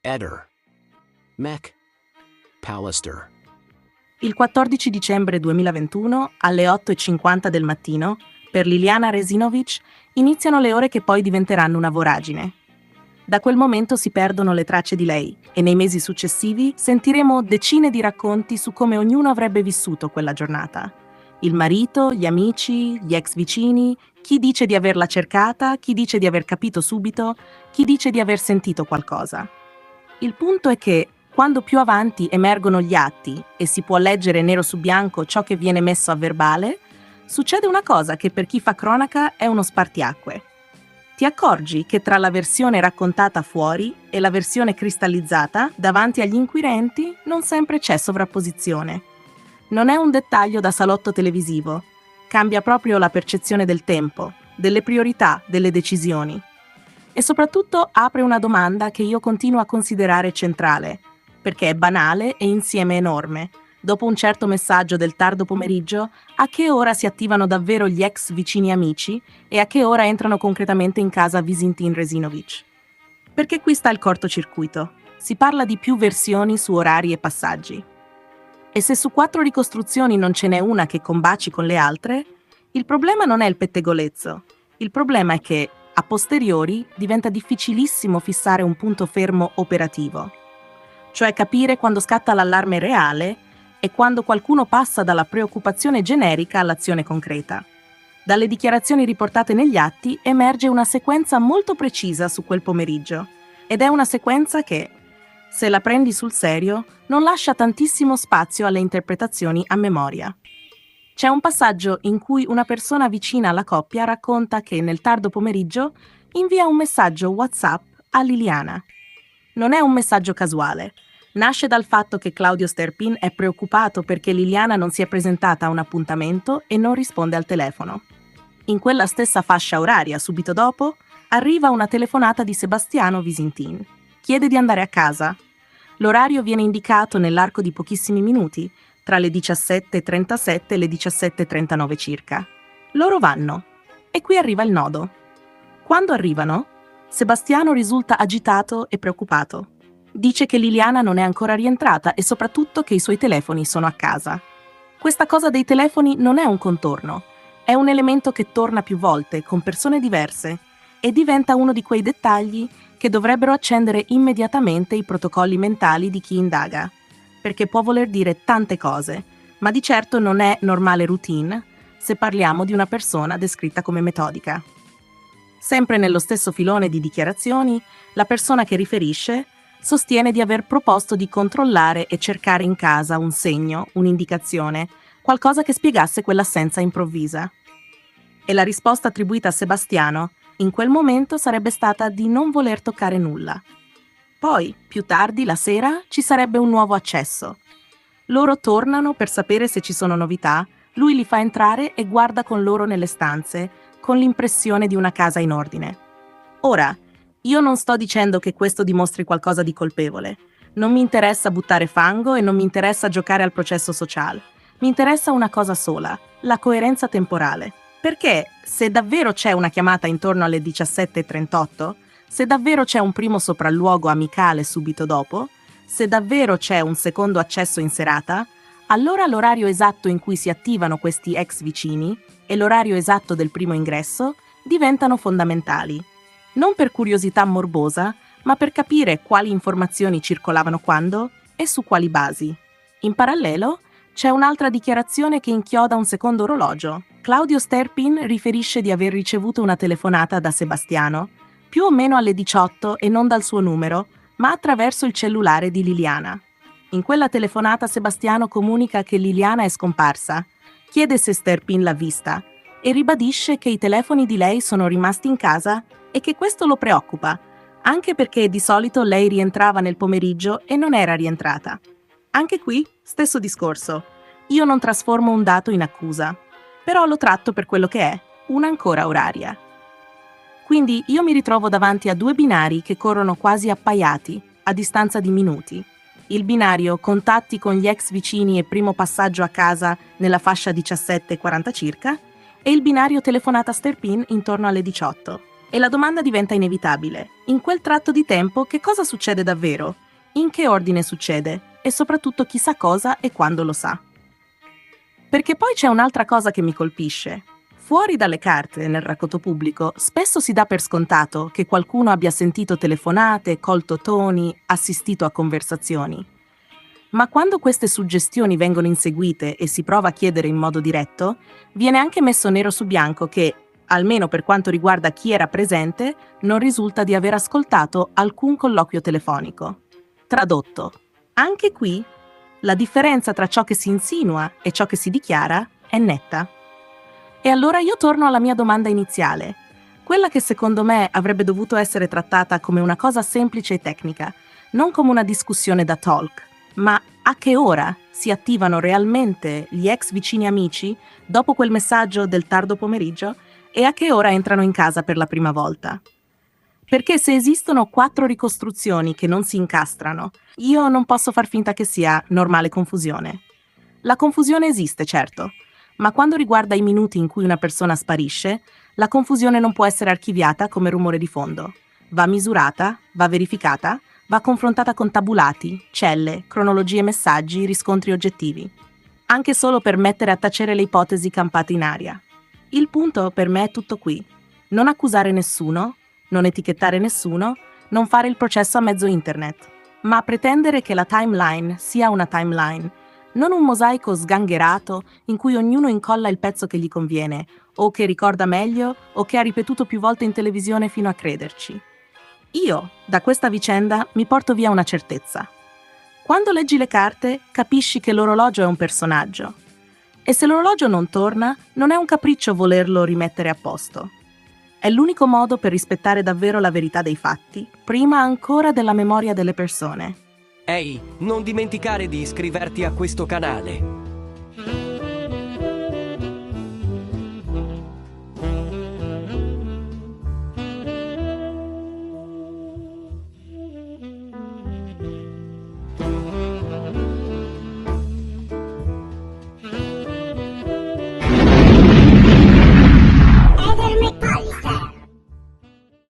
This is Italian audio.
Eder. Mech. Pallister. Il 14 dicembre 2021, alle 8:50 del mattino, per Liliana Resinovic iniziano le ore che poi diventeranno una voragine. Da quel momento si perdono le tracce di lei e nei mesi successivi sentiremo decine di racconti su come ognuno avrebbe vissuto quella giornata. Il marito, gli amici, gli ex vicini, chi dice di averla cercata, chi dice di aver capito subito, chi dice di aver sentito qualcosa. Il punto è che, quando più avanti emergono gli atti e si può leggere nero su bianco ciò che viene messo a verbale, succede una cosa che per chi fa cronaca è uno spartiacque. Ti accorgi che tra la versione raccontata fuori e la versione cristallizzata davanti agli inquirenti non sempre c'è sovrapposizione. Non è un dettaglio da salotto televisivo, cambia proprio la percezione del tempo, delle priorità, delle decisioni. E soprattutto apre una domanda che io continuo a considerare centrale, perché è banale e insieme enorme. Dopo un certo messaggio del tardo pomeriggio, a che ora si attivano davvero gli ex vicini amici e a che ora entrano concretamente in casa Visintin Resinovic? Perché qui sta il cortocircuito. Si parla di più versioni su orari e passaggi. E se su 4 ricostruzioni non ce n'è una che combaci con le altre, il problema non è il pettegolezzo. Il problema è che, a posteriori, diventa difficilissimo fissare un punto fermo operativo. Cioè capire quando scatta l'allarme reale e quando qualcuno passa dalla preoccupazione generica all'azione concreta. Dalle dichiarazioni riportate negli atti emerge una sequenza molto precisa su quel pomeriggio, ed è una sequenza che, se la prendi sul serio, non lascia tantissimo spazio alle interpretazioni a memoria. C'è un passaggio in cui una persona vicina alla coppia racconta che nel tardo pomeriggio invia un messaggio WhatsApp a Liliana. Non è un messaggio casuale. Nasce dal fatto che Claudio Sterpin è preoccupato perché Liliana non si è presentata a un appuntamento e non risponde al telefono. In quella stessa fascia oraria, subito dopo, arriva una telefonata di Sebastiano Visintin. Chiede di andare a casa. L'orario viene indicato nell'arco di pochissimi minuti, tra le 17:37 e le 17:39 circa. Loro vanno. E qui arriva il nodo. Quando arrivano, Sebastiano risulta agitato e preoccupato. Dice che Liliana non è ancora rientrata e soprattutto che i suoi telefoni sono a casa. Questa cosa dei telefoni non è un contorno, è un elemento che torna più volte, con persone diverse, e diventa uno di quei dettagli che dovrebbero accendere immediatamente i protocolli mentali di chi indaga, perché può voler dire tante cose, ma di certo non è normale routine se parliamo di una persona descritta come metodica. Sempre nello stesso filone di dichiarazioni, la persona che riferisce sostiene di aver proposto di controllare e cercare in casa un segno, un'indicazione, qualcosa che spiegasse quell'assenza improvvisa. E la risposta attribuita a Sebastiano in quel momento sarebbe stata di non voler toccare nulla. Poi, più tardi, la sera, ci sarebbe un nuovo accesso. Loro tornano per sapere se ci sono novità, lui li fa entrare e guarda con loro nelle stanze, con l'impressione di una casa in ordine. Ora, io non sto dicendo che questo dimostri qualcosa di colpevole. Non mi interessa buttare fango e non mi interessa giocare al processo sociale. Mi interessa una cosa sola, la coerenza temporale. Perché, se davvero c'è una chiamata intorno alle 17:38, se davvero c'è un primo sopralluogo amicale subito dopo, se davvero c'è un secondo accesso in serata, allora l'orario esatto in cui si attivano questi ex vicini e l'orario esatto del primo ingresso diventano fondamentali. Non per curiosità morbosa, ma per capire quali informazioni circolavano quando e su quali basi. In parallelo, c'è un'altra dichiarazione che inchioda un secondo orologio. Claudio Sterpin riferisce di aver ricevuto una telefonata da Sebastiano, più o meno alle 18 e non dal suo numero, ma attraverso il cellulare di Liliana. In quella telefonata Sebastiano comunica che Liliana è scomparsa, chiede se Sterpin l'ha vista e ribadisce che i telefoni di lei sono rimasti in casa e che questo lo preoccupa, anche perché di solito lei rientrava nel pomeriggio e non era rientrata. Anche qui, stesso discorso. Io non trasformo un dato in accusa, però lo tratto per quello che è, un'ancora oraria. Quindi io mi ritrovo davanti a 2 binari che corrono quasi appaiati, a distanza di minuti. Il binario contatti con gli ex vicini e primo passaggio a casa nella fascia 17:40 circa, e il binario telefonata a Sterpin intorno alle 18. E la domanda diventa inevitabile. In quel tratto di tempo che cosa succede davvero? In che ordine succede? E soprattutto chi sa cosa e quando lo sa. Perché poi c'è un'altra cosa che mi colpisce. Fuori dalle carte, nel racconto pubblico, spesso si dà per scontato che qualcuno abbia sentito telefonate, colto toni, assistito a conversazioni. Ma quando queste suggestioni vengono inseguite e si prova a chiedere in modo diretto, viene anche messo nero su bianco che, almeno per quanto riguarda chi era presente, non risulta di aver ascoltato alcun colloquio telefonico. Tradotto, anche qui, la differenza tra ciò che si insinua e ciò che si dichiara è netta. E allora io torno alla mia domanda iniziale, quella che secondo me avrebbe dovuto essere trattata come una cosa semplice e tecnica, non come una discussione da talk, ma a che ora si attivano realmente gli ex vicini amici dopo quel messaggio del tardo pomeriggio e a che ora entrano in casa per la prima volta. Perché se esistono 4 ricostruzioni che non si incastrano, io non posso far finta che sia normale confusione. La confusione esiste, certo, ma quando riguarda i minuti in cui una persona sparisce, la confusione non può essere archiviata come rumore di fondo. Va misurata, va verificata, va confrontata con tabulati, celle, cronologie, messaggi, riscontri oggettivi. Anche solo per mettere a tacere le ipotesi campate in aria. Il punto per me è tutto qui. Non accusare nessuno, non etichettare nessuno, non fare il processo a mezzo internet, ma pretendere che la timeline sia una timeline, non un mosaico sgangherato in cui ognuno incolla il pezzo che gli conviene, o che ricorda meglio, o che ha ripetuto più volte in televisione fino a crederci. Io, da questa vicenda, mi porto via una certezza. Quando leggi le carte, capisci che l'orologio è un personaggio. E se l'orologio non torna, non è un capriccio volerlo rimettere a posto. È l'unico modo per rispettare davvero la verità dei fatti, prima ancora della memoria delle persone. Ehi, non dimenticare di iscriverti a questo canale.